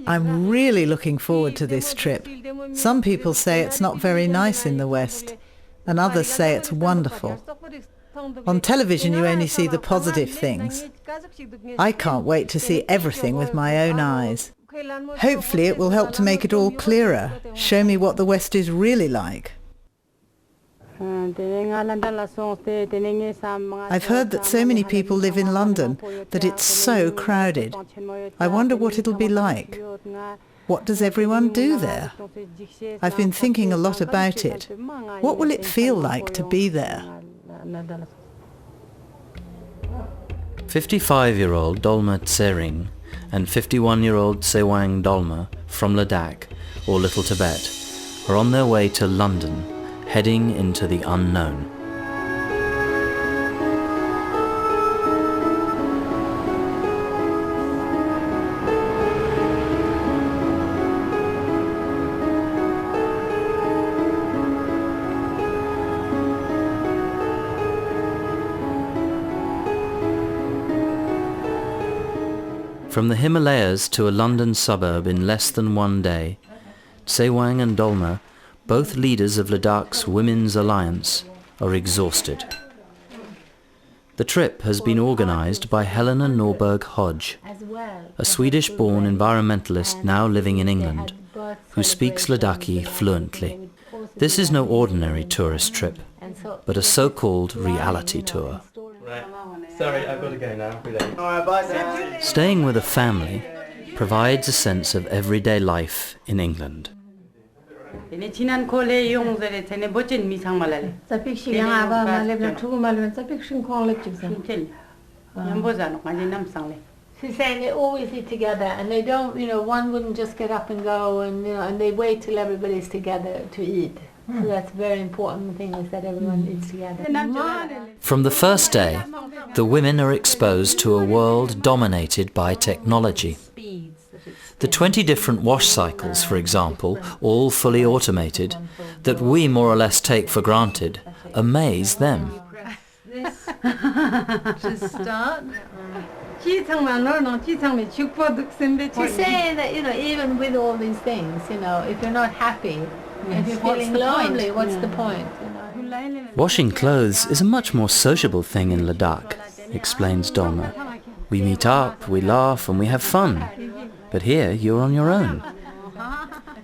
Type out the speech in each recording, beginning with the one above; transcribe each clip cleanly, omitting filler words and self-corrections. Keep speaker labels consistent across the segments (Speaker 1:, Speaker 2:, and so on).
Speaker 1: I'm really looking forward to this trip. Some people say it's not very nice in the West, and others say it's wonderful. On television you only see the positive things. I can't wait to see everything with my own eyes. Hopefully it will help to make it all clearer, show me what the West is really like. I've heard that so many people live in London that it's so crowded. I wonder what it'll be like. What does everyone do there? I've been thinking a lot about it. What will it feel like to be there?
Speaker 2: 55-year-old Dolma Tsering and 51-year-old Tsewang Dolma from Ladakh, or Little Tibet, are on their way to London, heading into the unknown. From the Himalayas to a London suburb in less than one day, Tsewang and Dolma, both leaders of Ladakh's Women's Alliance, are exhausted. The trip has been organised by Helena Norberg-Hodge, a Swedish-born environmentalist now living in England, who speaks Ladakhi fluently. This is no ordinary tourist trip, but a so-called reality tour.
Speaker 3: Sorry, I've got to go now. Alright, bye now.
Speaker 2: Staying with a family provides a sense of everyday life in England.
Speaker 4: She's saying they always eat together, and they don't, one wouldn't just get up and go, and they wait till everybody's together to eat. So that's a very important thing, is that everyone eats together.
Speaker 2: From the first day, the women are exposed to a world dominated by technology. The 20 different wash cycles, for example, all fully automated, that we more or less take for granted, amaze them.
Speaker 4: To start. She's saying that, even with all these things, if you're not happy, if you're feeling lonely, what's the point?
Speaker 2: Washing clothes is a much more sociable thing in Ladakh, explains Dolma. We meet up, we laugh and we have fun. But here you're on your own.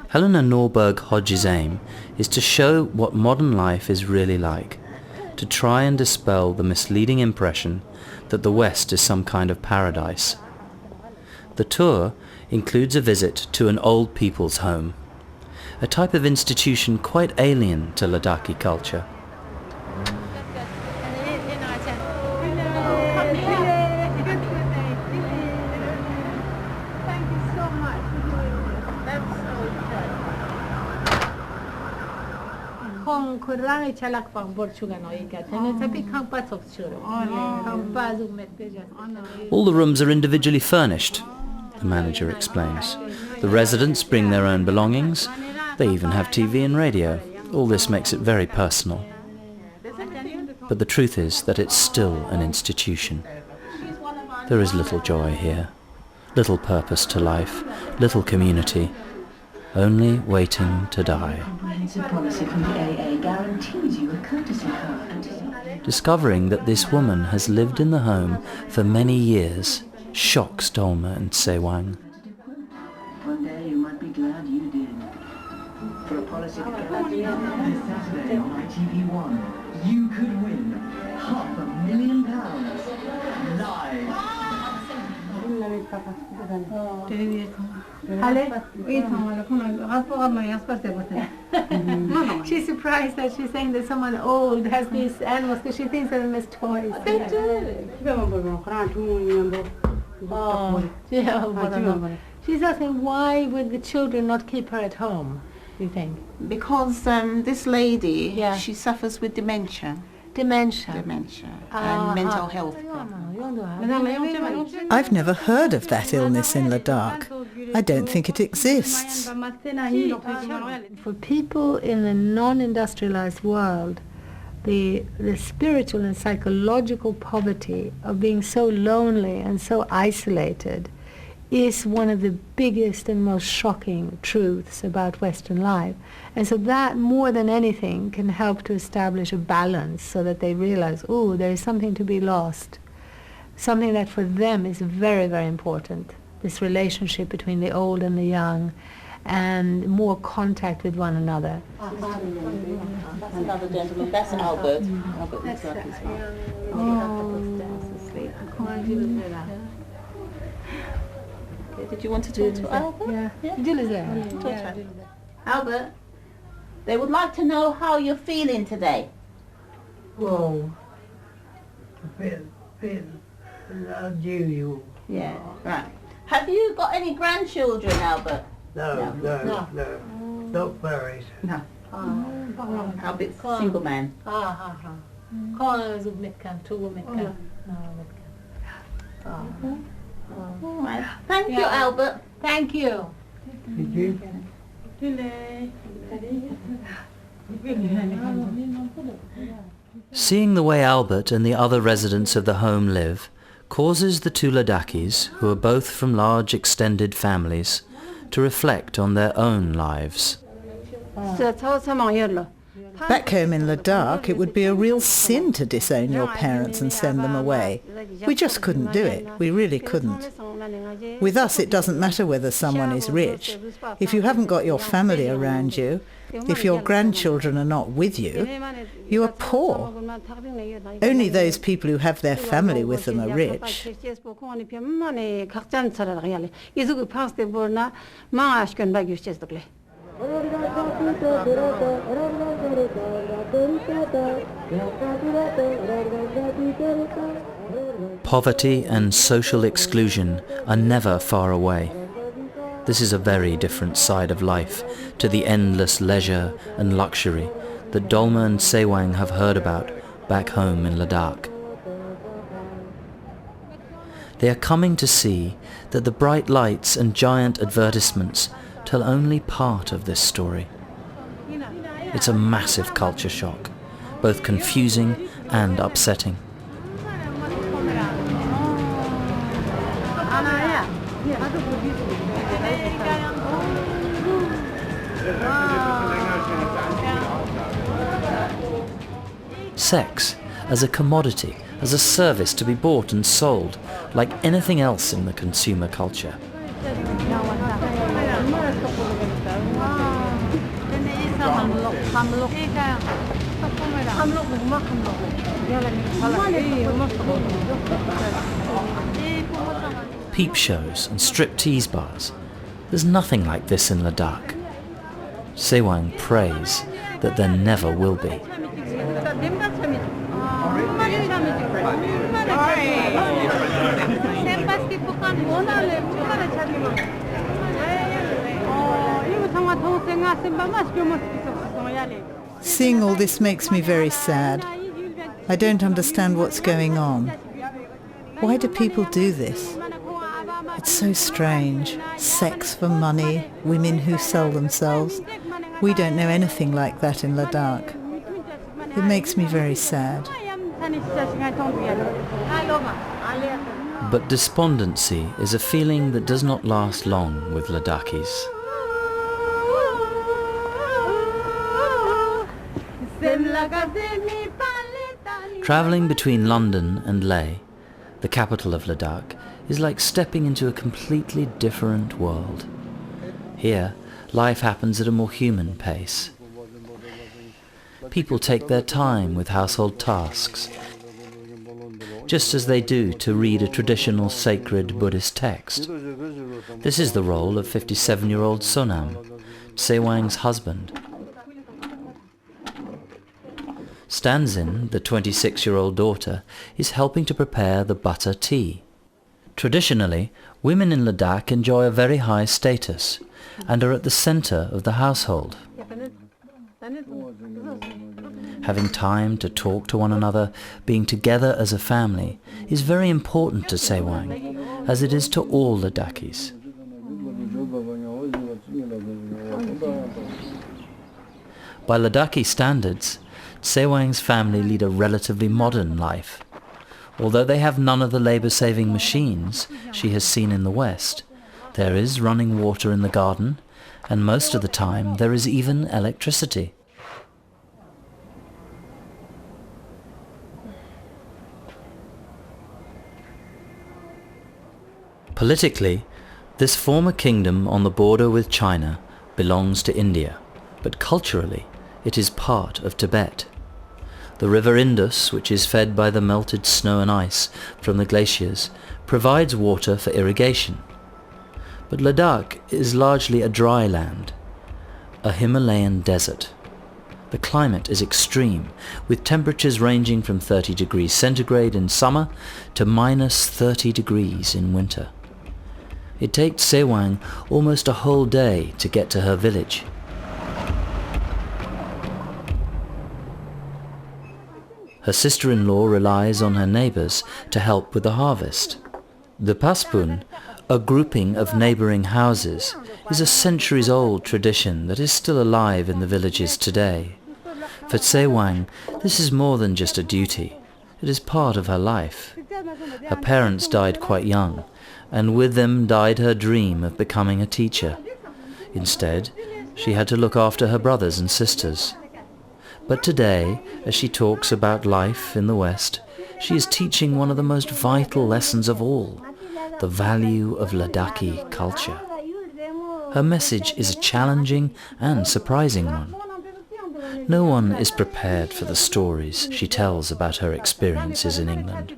Speaker 2: Helena Norberg-Hodge's aim is to show what modern life is really like, to try and dispel the misleading impression that the West is some kind of paradise. The tour includes a visit to an old people's home, a type of institution quite alien to Ladakhi culture. All the rooms are individually furnished, the manager explains. The residents bring their own belongings. They even have TV and radio. All this makes it very personal. But the truth is that it's still an institution. There is little joy here, little purpose to life, little community, only waiting to die. Discovering that this woman has lived in the home for many years shocks Dolma and Tsewang.
Speaker 5: One day you might be glad you did. For a policy this Saturday on ITV1, you could win £500,000 live.
Speaker 4: She's surprised that she's saying that someone old has these animals because she thinks of them as toys. She's asking, why would the children not keep her at home, do you think?
Speaker 6: Because this lady, she suffers with dementia.
Speaker 4: Dementia
Speaker 6: and mental health.
Speaker 1: I've never heard of that illness in Ladakh. I don't think it exists.
Speaker 4: For people in the non-industrialized world, the spiritual and psychological poverty of being so lonely and so isolated is one of the biggest and most shocking truths about Western life. And so that, more than anything, can help to establish a balance so that they realize, oh, there is something to be lost. Something that for them is very, very important. This relationship between the old and the young, and more contact with one another.
Speaker 7: That's another gentleman. That's Albert. Albert looks like he's Did you want to talk to Albert?
Speaker 4: Yeah.
Speaker 7: Albert, they would like to know how you're feeling today.
Speaker 8: Well, a bit unusual.
Speaker 7: Yeah, right. Have you got any grandchildren, Albert?
Speaker 8: No, not married.
Speaker 7: No. Albert's a single man. All right. Thank you, Albert.
Speaker 4: Thank you.
Speaker 8: Did you?
Speaker 2: Seeing the way Albert and the other residents of the home live causes the two Ladakhis, who are both from large extended families, to reflect on their own lives.
Speaker 1: Back home in Ladakh, it would be a real sin to disown your parents and send them away. We just couldn't do it. We really couldn't. With us, it doesn't matter whether someone is rich. If you haven't got your family around you, if your grandchildren are not with you, you are poor. Only those people who have their family with them are rich.
Speaker 2: Poverty and social exclusion are never far away. This is a very different side of life to the endless leisure and luxury that Dolma and Tsewang have heard about back home in Ladakh. They are coming to see that the bright lights and giant advertisements tell only part of this story. It's a massive culture shock, both confusing and upsetting. Sex as a commodity, as a service to be bought and sold, like anything else in the consumer culture. Peep shows and striptease bars. There's nothing like this in Ladakh. Tsewang prays that there never will be.
Speaker 1: Seeing all this makes me very sad. I don't understand what's going on. Why do people do this? It's so strange. Sex for money, women who sell themselves. We don't know anything like that in Ladakh. It makes me very sad.
Speaker 2: But despondency is a feeling that does not last long with Ladakhis. Travelling between London and Leh, the capital of Ladakh, is like stepping into a completely different world. Here, life happens at a more human pace. People take their time with household tasks, just as they do to read a traditional sacred Buddhist text. This is the role of 57-year-old Sonam, Tsewang's husband. Stanzin, the 26-year-old daughter, is helping to prepare the butter tea. Traditionally, women in Ladakh enjoy a very high status and are at the centre of the household. Having time to talk to one another, being together as a family, is very important to Tsewang, as it is to all Ladakhis. By Ladakhi standards, Tsewang's family lead a relatively modern life. Although they have none of the labour-saving machines she has seen in the West, There is running water in the garden, and most of the time there is even electricity. Politically, this former kingdom on the border with China belongs to India, but culturally it is part of Tibet. The river Indus, which is fed by the melted snow and ice from the glaciers, provides water for irrigation. But Ladakh is largely a dry land, a Himalayan desert. The climate is extreme, with temperatures ranging from 30 degrees centigrade in summer to minus 30 degrees in winter. It takes Tsewang almost a whole day to get to her village. Her sister-in-law relies on her neighbours to help with the harvest. The Paspun, a grouping of neighbouring houses, is a centuries-old tradition that is still alive in the villages today. For Tsewang, this is more than just a duty. It is part of her life. Her parents died quite young, and with them died her dream of becoming a teacher. Instead, she had to look after her brothers and sisters. But today, as she talks about life in the West, she is teaching one of the most vital lessons of all, the value of Ladakhi culture. Her message is a challenging and surprising one. No one is prepared for the stories she tells about her experiences in England.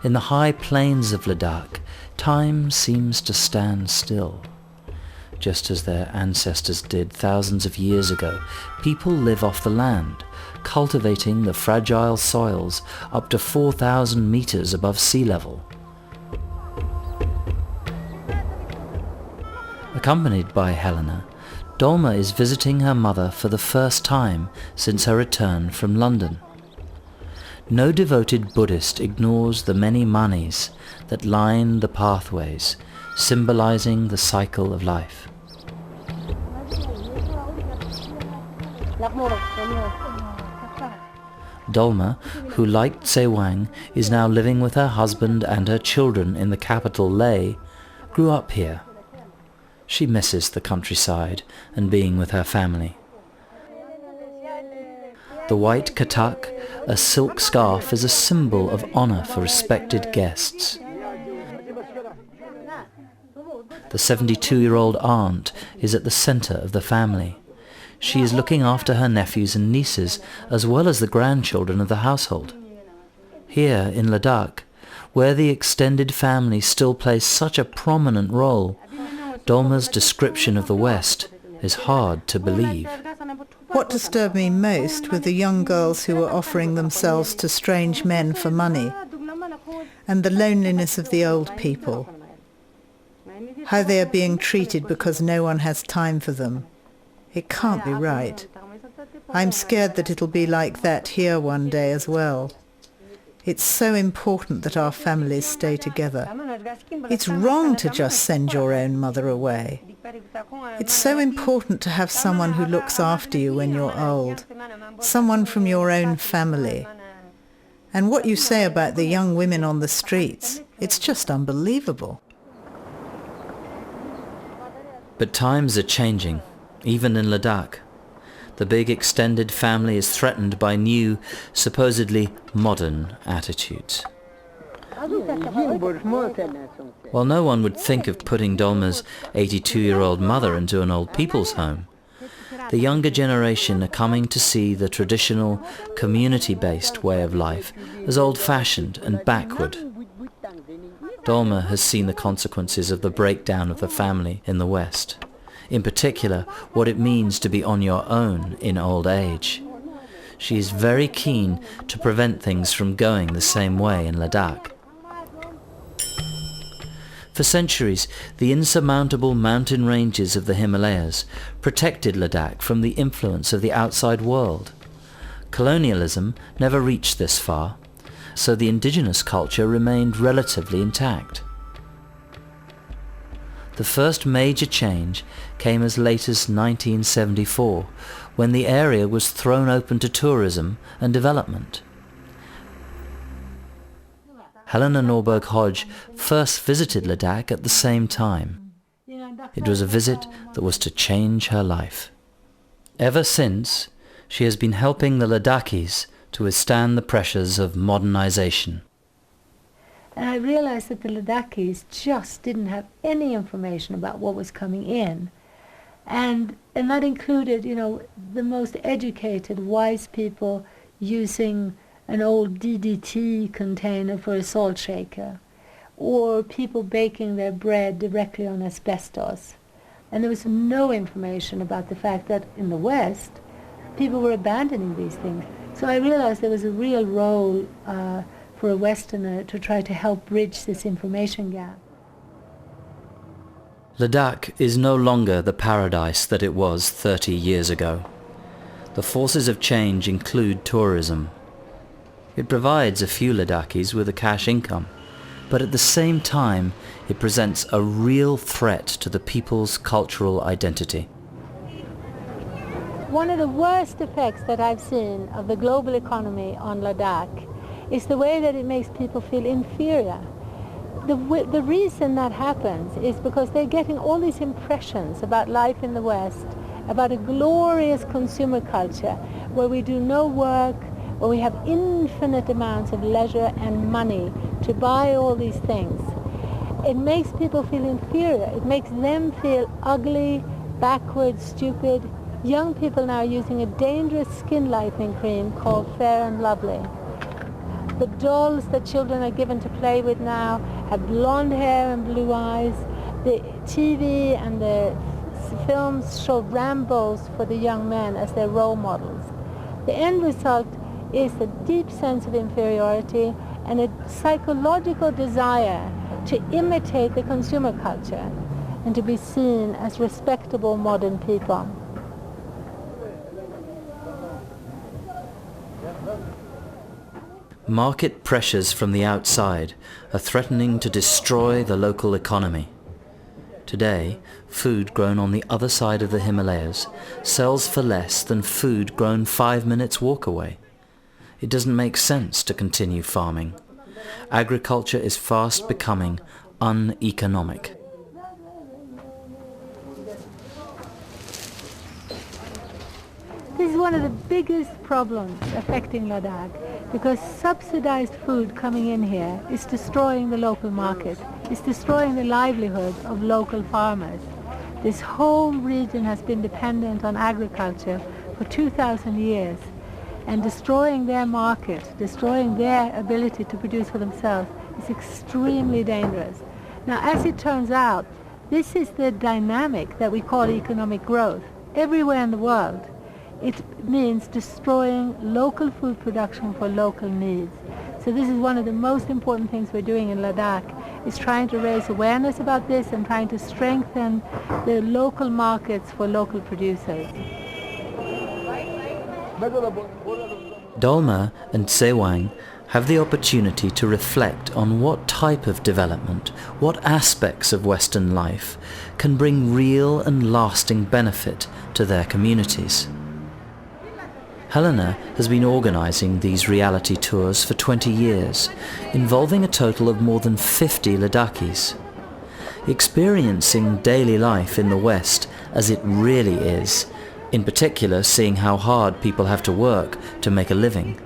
Speaker 2: In the high plains of Ladakh, time seems to stand still. Just as their ancestors did thousands of years ago, people live off the land, cultivating the fragile soils up to 4,000 meters above sea level. Accompanied by Helena, Dolma is visiting her mother for the first time since her return from London. No devoted Buddhist ignores the many manis that line the pathways, symbolizing the cycle of life. Dolma, who like Tsewang, is now living with her husband and her children in the capital Leh, grew up here. She misses the countryside and being with her family. The white katak, a silk scarf, is a symbol of honor for respected guests. The 72-year-old aunt is at the center of the family. She is looking after her nephews and nieces, as well as the grandchildren of the household. Here in Ladakh, where the extended family still plays such a prominent role, Dolma's description of the West is hard to believe.
Speaker 1: What disturbed me most were the young girls who were offering themselves to strange men for money, and the loneliness of the old people. How they are being treated because no one has time for them. It can't be right. I'm scared that it'll be like that here one day as well. It's so important that our families stay together. It's wrong to just send your own mother away. It's so important to have someone who looks after you when you're old, someone from your own family. And what you say about the young women on the streets, it's just unbelievable.
Speaker 2: But times are changing, even in Ladakh. The big extended family is threatened by new, supposedly modern attitudes. While no one would think of putting Dolma's 82-year-old mother into an old people's home, the younger generation are coming to see the traditional, community-based way of life as old-fashioned and backward. Dolma has seen the consequences of the breakdown of the family in the West. In particular, what it means to be on your own in old age. She is very keen to prevent things from going the same way in Ladakh. For centuries, the insurmountable mountain ranges of the Himalayas protected Ladakh from the influence of the outside world. Colonialism never reached this far, so the indigenous culture remained relatively intact. The first major change came as late as 1974, when the area was thrown open to tourism and development. Helena Norberg-Hodge first visited Ladakh at the same time. It was a visit that was to change her life. Ever since, she has been helping the Ladakhis to withstand the pressures of modernization.
Speaker 4: And I realized that the Ladakhis just didn't have any information about what was coming in. And that included, the most educated, wise people using an old DDT container for a salt shaker, or people baking their bread directly on asbestos. And there was no information about the fact that in the West, people were abandoning these things. So I realized there was a real role for a Westerner to try to help bridge this information gap.
Speaker 2: Ladakh is no longer the paradise that it was 30 years ago. The forces of change include tourism. It provides a few Ladakhis with a cash income, but at the same time it presents a real threat to the people's cultural identity.
Speaker 4: One of the worst effects that I've seen of the global economy on Ladakh is the way that it makes people feel inferior. The reason that happens is because they're getting all these impressions about life in the West, about a glorious consumer culture where we do no work, where we have infinite amounts of leisure and money to buy all these things. It makes people feel inferior. It makes them feel ugly, backward, stupid. Young people now are using a dangerous skin lightening cream called Fair and Lovely. The dolls that children are given to play with now have blonde hair and blue eyes. The TV and the films show Rambos for the young men as their role models. The end result is a deep sense of inferiority and a psychological desire to imitate the consumer culture and to be seen as respectable modern people.
Speaker 2: Market pressures from the outside are threatening to destroy the local economy. Today, food grown on the other side of the Himalayas sells for less than food grown 5 minutes walk away. It doesn't make sense to continue farming. Agriculture is fast becoming uneconomic.
Speaker 4: This is one of the biggest problems affecting Ladakh, because subsidized food coming in here is destroying the local market. It's destroying the livelihood of local farmers. This whole region has been dependent on agriculture for 2,000 years, and destroying their market, destroying their ability to produce for themselves is extremely dangerous. Now, as it turns out, this is the dynamic that we call economic growth. Everywhere in the world, it means destroying local food production for local needs. So this is one of the most important things we're doing in Ladakh, is trying to raise awareness about this and trying to strengthen the local markets for local producers.
Speaker 2: Dolma and Tsewang have the opportunity to reflect on what type of development, what aspects of Western life can bring real and lasting benefit to their communities. Helena has been organizing these reality tours for 20 years, involving a total of more than 50 Ladakhis. Experiencing daily life in the West as it really is, in particular seeing how hard people have to work to make a living,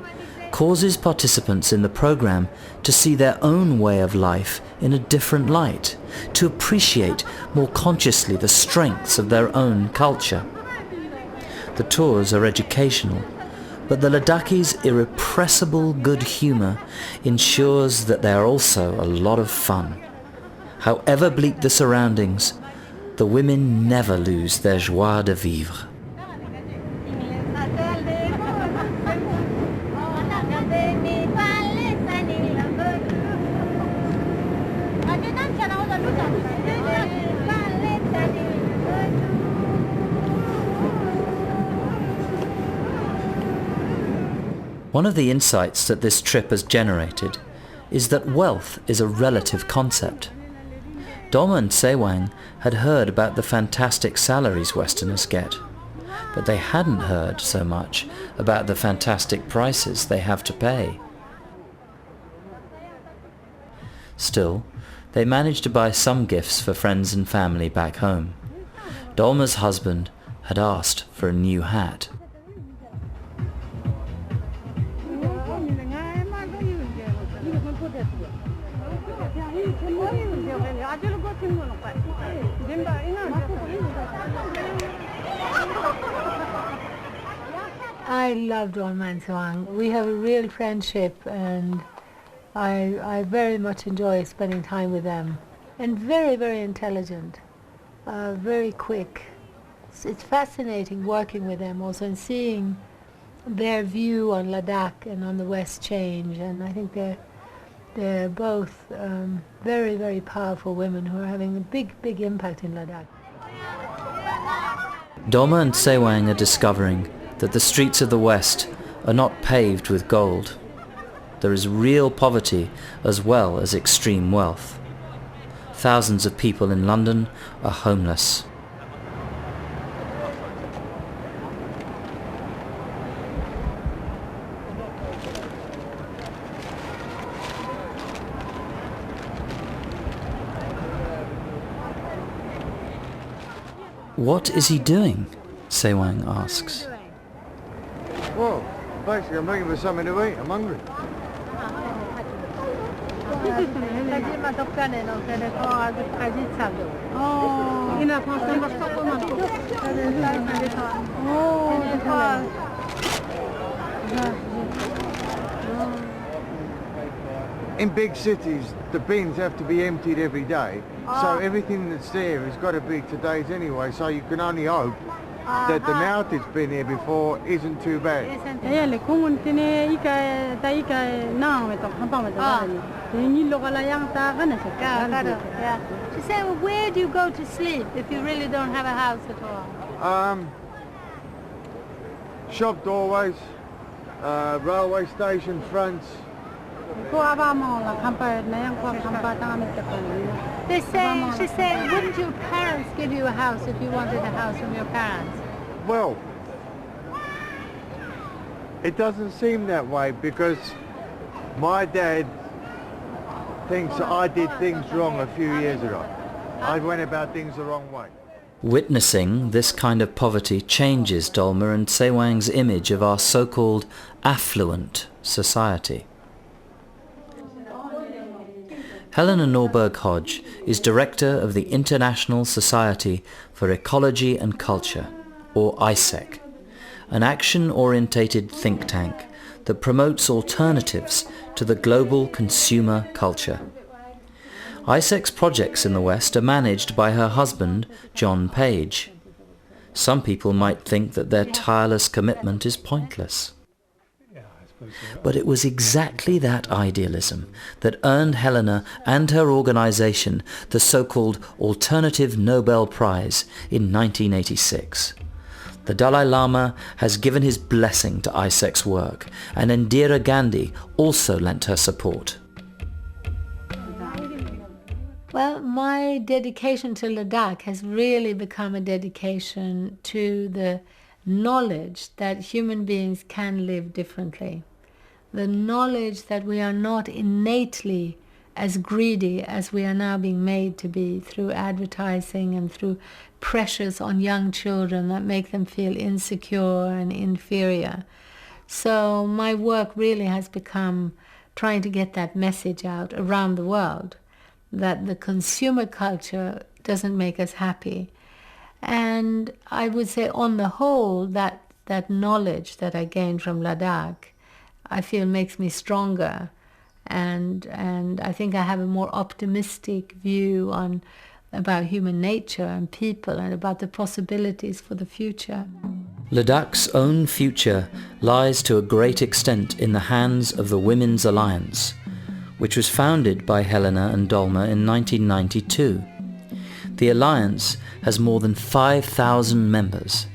Speaker 2: causes participants in the program to see their own way of life in a different light, to appreciate more consciously the strengths of their own culture. The tours are educational, but the Ladakhis' irrepressible good humor ensures that they are also a lot of fun. However bleak the surroundings, the women never lose their joie de vivre. One of the insights that this trip has generated is that wealth is a relative concept. Dolma and Tsewang had heard about the fantastic salaries Westerners get, but they hadn't heard so much about the fantastic prices they have to pay. Still, they managed to buy some gifts for friends and family back home. Dolma's husband had asked for a new hat.
Speaker 4: I love Dolma and Tsewang. We have a real friendship, and I very much enjoy spending time with them. And very, very intelligent, very quick. It's fascinating working with them also and seeing their view on Ladakh and on the West change. And I think they're both very, very powerful women who are having a big, big impact in Ladakh.
Speaker 2: Dolma and Tsewang are discovering that the streets of the West are not paved with gold. There is real poverty as well as extreme wealth. Thousands of people in London are homeless. What is he doing? Tsewang asks.
Speaker 9: Well, basically I'm looking for something to eat. I'm hungry. In big cities, the bins have to be emptied every day, so everything that's there has got to be today's anyway, so you can only hope that the amount that's been here before isn't too bad.
Speaker 4: She said, well, where do you go to sleep if you really don't have a house at all?
Speaker 9: Shop doorways, railway station fronts.
Speaker 4: They say, she said, wouldn't your parents give you a house if you wanted a house from your parents?
Speaker 9: Well, it doesn't seem that way because my dad thinks I did things wrong a few years ago. I went about things the wrong way.
Speaker 2: Witnessing this kind of poverty changes Dolma and Tsewang's image of our so-called affluent society. Helena Norberg-Hodge is director of the International Society for Ecology and Culture, or ISEC, an action-orientated think tank that promotes alternatives to the global consumer culture. ISEC's projects in the West are managed by her husband, John Page. Some people might think that their tireless commitment is pointless. But it was exactly that idealism that earned Helena and her organization the so-called Alternative Nobel Prize in 1986. The Dalai Lama has given his blessing to ISEC's work, and Indira Gandhi also lent her support.
Speaker 4: Well, my dedication to Ladakh has really become a dedication to the knowledge that human beings can live differently. The knowledge that we are not innately as greedy as we are now being made to be through advertising and through pressures on young children that make them feel insecure and inferior. So my work really has become trying to get that message out around the world, that the consumer culture doesn't make us happy. And I would say on the whole, that knowledge that I gained from Ladakh, I feel makes me stronger, and I think I have a more optimistic view about human nature and people and about the possibilities for the future.
Speaker 2: Ladakh's own future lies to a great extent in the hands of the Women's Alliance, which was founded by Helena and Dolma in 1992. The alliance has more than 5,000 members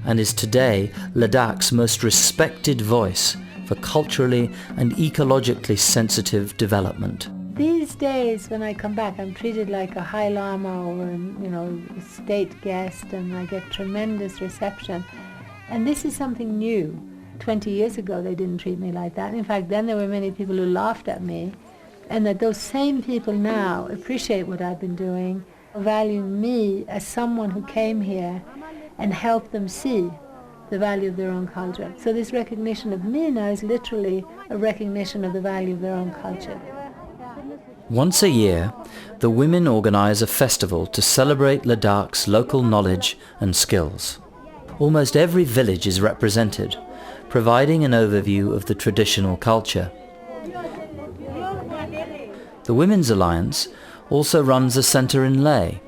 Speaker 2: and is today Ladakh's most respected voice for culturally and ecologically sensitive development.
Speaker 4: these days when I come back, I'm treated like a High Lama or a state guest, and I get tremendous reception. And this is something new. 20 years ago they didn't treat me like that. In fact, then there were many people who laughed at me, and that those same people now appreciate what I've been doing, valuing me as someone who came here and helped them see the value of their own culture. So this recognition of me now is literally a recognition of the value of their own culture.
Speaker 2: Once a year, the women organize a festival to celebrate Ladakh's local knowledge and skills. Almost every village is represented, providing an overview of the traditional culture. The Women's Alliance also runs a centre in Leh.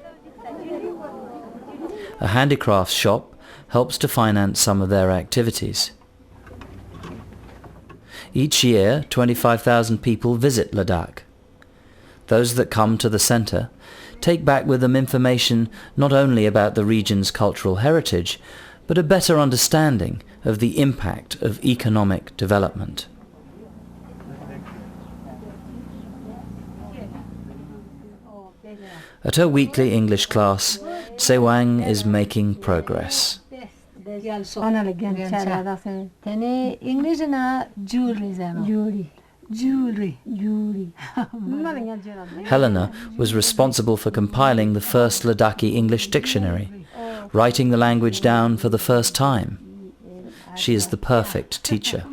Speaker 2: A handicrafts shop helps to finance some of their activities. Each year, 25,000 people visit Ladakh. Those that come to the centre take back with them information not only about the region's cultural heritage, but a better understanding of the impact of economic development. At her weekly English class, Tsewang is making progress. Helena was responsible for compiling the first Ladakhi English dictionary, writing the language down for the first time. She is the perfect teacher.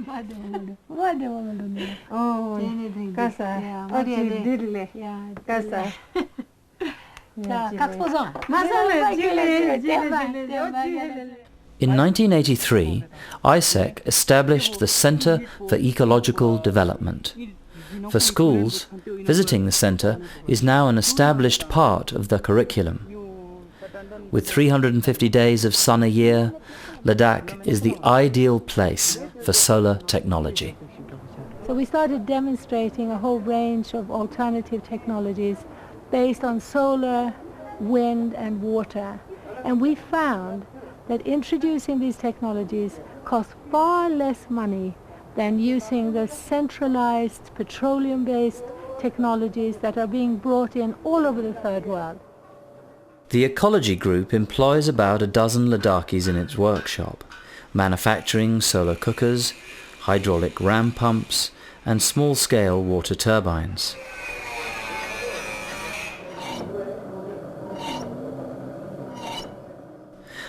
Speaker 2: In 1983, ISEC established the Centre for Ecological Development. For schools, visiting the centre is now an established part of the curriculum. With 350 days of sun a year, Ladakh is the ideal place for solar technology.
Speaker 4: So we started demonstrating a whole range of alternative technologies based on solar, wind and water. And we found that introducing these technologies costs far less money than using the centralized petroleum-based technologies that are being brought in all over the third world.
Speaker 2: The Ecology Group employs about a dozen Ladakhis in its workshop, manufacturing solar cookers, hydraulic ram pumps and small-scale water turbines.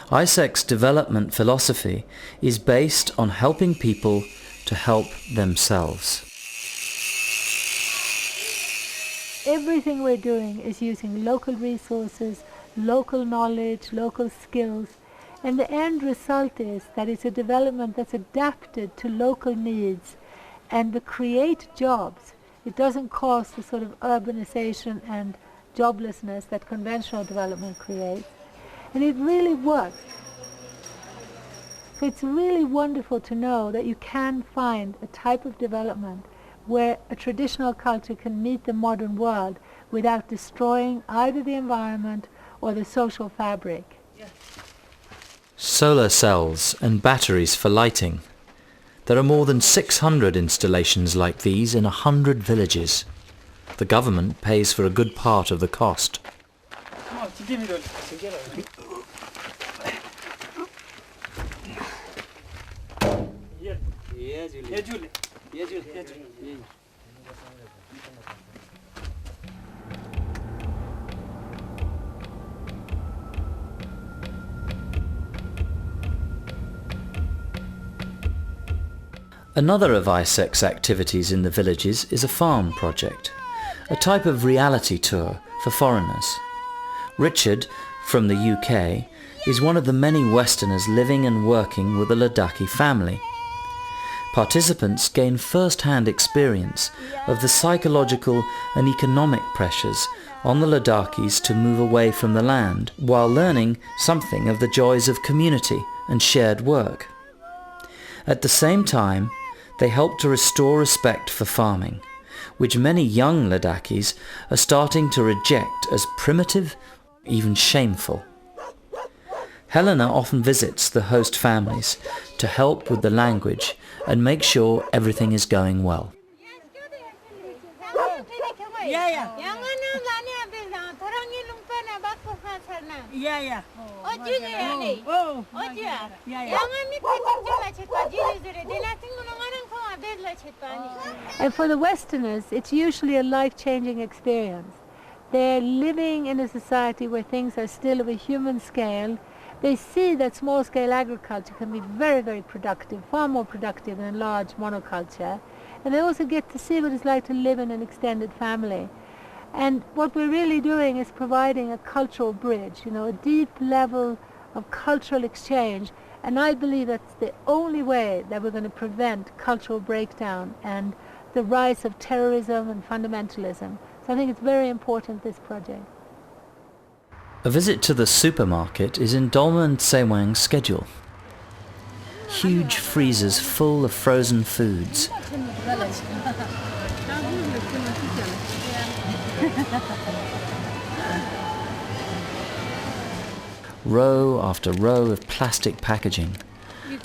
Speaker 2: ISEC's development philosophy is based on helping people to help themselves.
Speaker 4: Everything we're doing is using local resources, local knowledge, local skills, and the end result is that it's a development that's adapted to local needs and to create jobs. It doesn't cause the sort of urbanization and joblessness that conventional development creates. And it really works. So it's really wonderful to know that you can find a type of development where a traditional culture can meet the modern world without destroying either the environment or the social fabric.
Speaker 2: Solar cells and batteries for lighting. There are more than 600 installations like these in 100 villages. The government pays for a good part of the cost. Another of ISEC's activities in the villages is a farm project, a type of reality tour for foreigners. Richard, from the UK, is one of the many Westerners living and working with a Ladakhi family. Participants gain first-hand experience of the psychological and economic pressures on the Ladakhis to move away from the land, while learning something of the joys of community and shared work. At the same time, they help to restore respect for farming, which many young Ladakhis are starting to reject as primitive, even shameful. Helena often visits the host families to help with the language and make sure everything is going well.
Speaker 4: And for the Westerners, it's usually a life-changing experience. They're living in a society where things are still of a human scale. They see that small-scale agriculture can be very, very productive, far more productive than large monoculture. And they also get to see what it's like to live in an extended family. And what we're really doing is providing a cultural bridge, you know, a deep level of cultural exchange. And I believe that's the only way that we're going to prevent cultural breakdown and the rise of terrorism and fundamentalism. So I think it's very important, this project.
Speaker 2: A visit to the supermarket is in Dolma and Tsewang's schedule. Huge freezers full of frozen foods. Row after row of plastic packaging.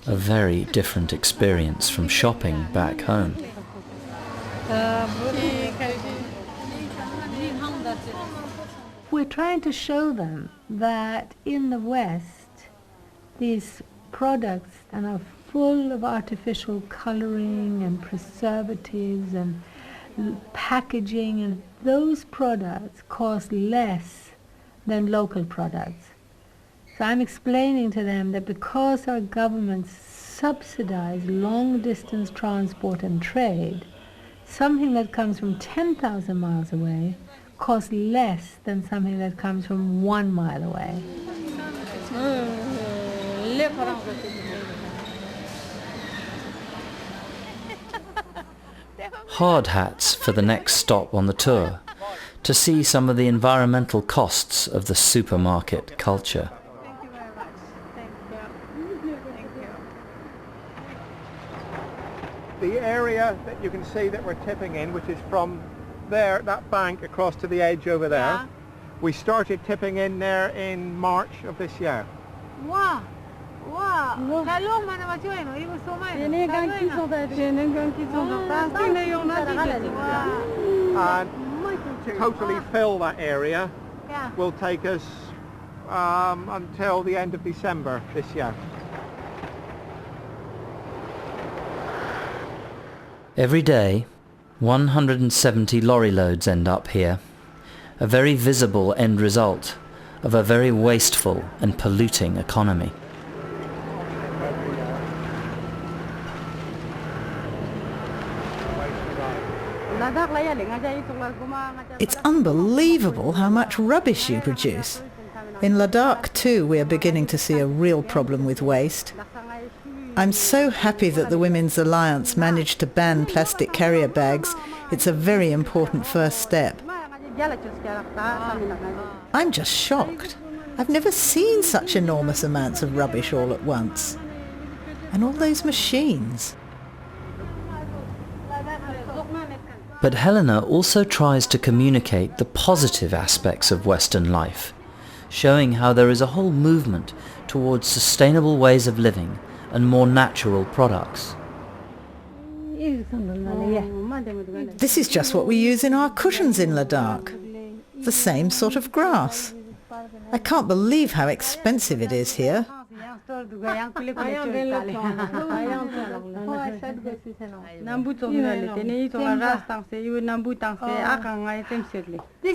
Speaker 2: A very different experience from shopping back home.
Speaker 4: We're trying to show them that in the West, these products are full of artificial coloring and preservatives and packaging, and those products cost less than local products. So I'm explaining to them that because our governments subsidize long-distance transport and trade, something that comes from 10,000 miles away costs less than something that comes from 1 mile away.
Speaker 2: Hard hats for the next stop on the tour, to see some of the environmental costs of the supermarket culture.
Speaker 4: Thank you very much. Thank you.
Speaker 9: The area that you can see that we're tipping in, which is from there, that bank across to the edge over there,
Speaker 4: Yeah.
Speaker 9: we started tipping in there in March of this year.
Speaker 4: Wow. Wow.
Speaker 9: And to totally fill that area will take us until the end of December this year.
Speaker 2: Every day, 170 lorry loads end up here, a very visible end result of a very wasteful and polluting economy.
Speaker 1: It's unbelievable how much rubbish you produce. In Ladakh too, we are beginning to see a real problem with waste. I'm so happy that the Women's Alliance managed to ban plastic carrier bags. It's a very important first step. I'm just shocked. I've never seen such enormous amounts of rubbish all at once. And all those machines.
Speaker 2: But Helena also tries to communicate the positive aspects of Western life, showing how there is a whole movement towards sustainable ways of living and more natural products.
Speaker 1: This is just what we use in our cushions in Ladakh. The same sort of grass. I can't believe how expensive it is here.
Speaker 4: This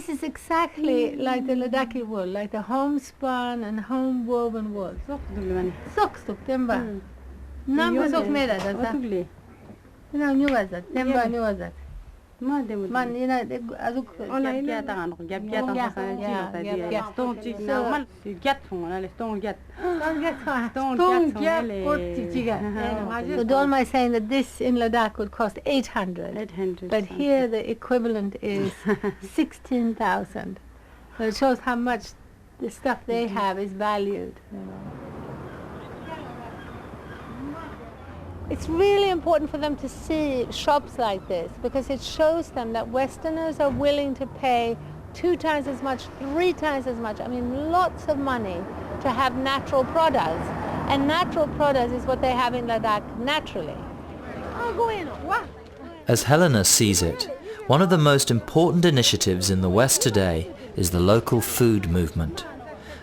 Speaker 4: is exactly like the Ladakhi wool, like the homespun and home woven wool. Sok temba. Nambu sok meda da. Na nyuwaza, temba nyuwaza. Man, you know, azuk. So Dolma is saying that this in Ladakh would cost 800. But here the equivalent is 16,000. So it shows how much the stuff they have is valued. You know. It's really important for them to see shops like this because it shows them that Westerners are willing to pay 2 times as much, 3 times as much, I mean lots of money to have natural products. And natural products is what they have in Ladakh naturally.
Speaker 2: As Helena sees it, one of the most important initiatives in the West today is the local food movement.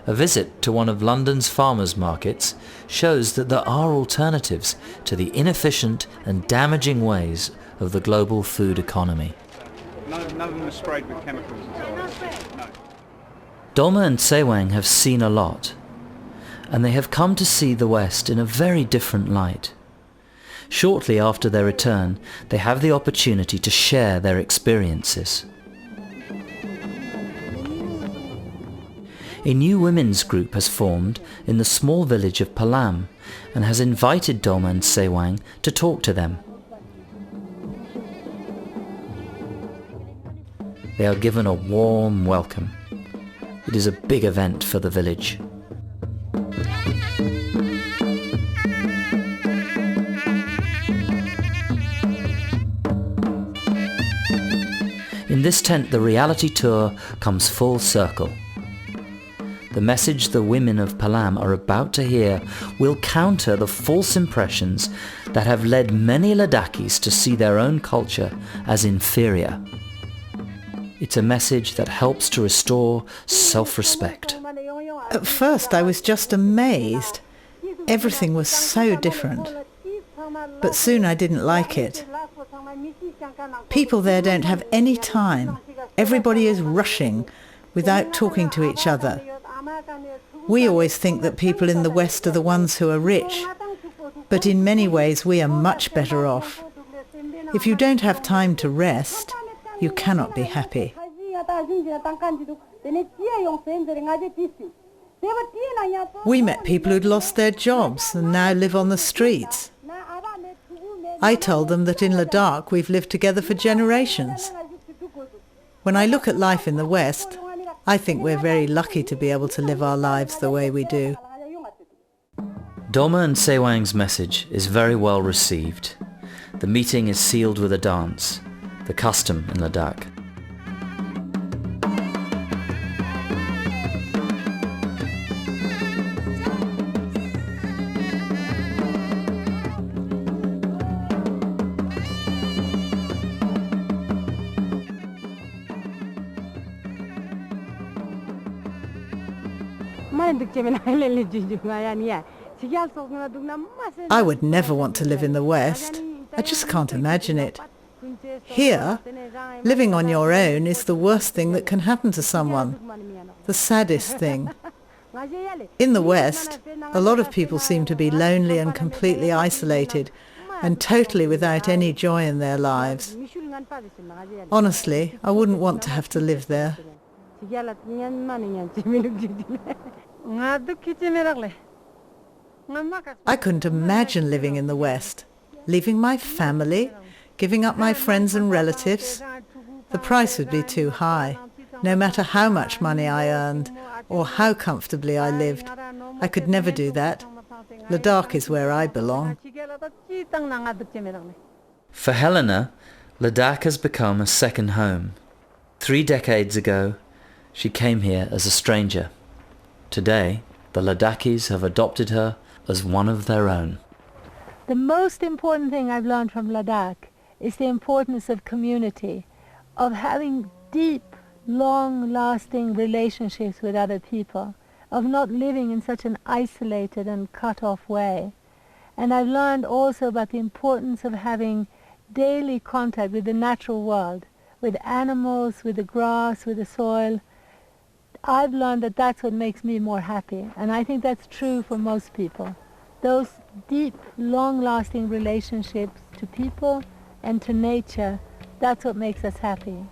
Speaker 2: A visit to one of London's farmers' markets shows that there are alternatives to the inefficient and damaging ways of the global food economy.
Speaker 10: None of them are sprayed with chemicals and so on. No.
Speaker 2: Dolma and Tsewang have seen a lot, and they have come to see the West in a very different light. Shortly after their return, they have the opportunity to share their experiences. A new women's group has formed in the small village of Palam and has invited Dolma and Tsewang to talk to them. They are given a warm welcome. It is a big event for the village. In this tent, the reality tour comes full circle. The message the women of Palam are about to hear will counter the false impressions that have led many Ladakhis to see their own culture as inferior. It's a message that helps to restore self-respect.
Speaker 1: At first I was just amazed. Everything was so different. But soon I didn't like it. People there don't have any time. Everybody is rushing without talking to each other. We always think that people in the West are the ones who are rich, but in many ways we are much better off. If you don't have time to rest, you cannot be happy. We met people who'd lost their jobs and now live on the streets. I told them that in Ladakh we've lived together for generations. When I look at life in the West, I think we're very lucky to be able to live our lives the way we do.
Speaker 2: Dolma and Tsewang's message is very well received. The meeting is sealed with a dance, the custom in Ladakh.
Speaker 1: I would never want to live in the West. I just can't imagine it. Here, living on your own is the worst thing that can happen to someone, the saddest thing. In the West, a lot of people seem to be lonely and completely isolated and totally without any joy in their lives. Honestly, I wouldn't want to have to live there. I couldn't imagine living in the West, leaving my family, giving up my friends and relatives. The price would be too high. No matter how much money I earned or how comfortably I lived, I could never do that. Ladakh is where I belong.
Speaker 2: For Helena, Ladakh has become a second home. 3 decades ago, she came here as a stranger. Today, the Ladakhis have adopted her as one of their own.
Speaker 4: The most important thing I've learned from Ladakh is the importance of community, of having deep, long-lasting relationships with other people, of not living in such an isolated and cut-off way. And I've learned also about the importance of having daily contact with the natural world, with animals, with the grass, with the soil. I've learned that that's what makes me more happy, and I think that's true for most people. Those deep, long-lasting relationships to people and to nature, that's what makes us happy.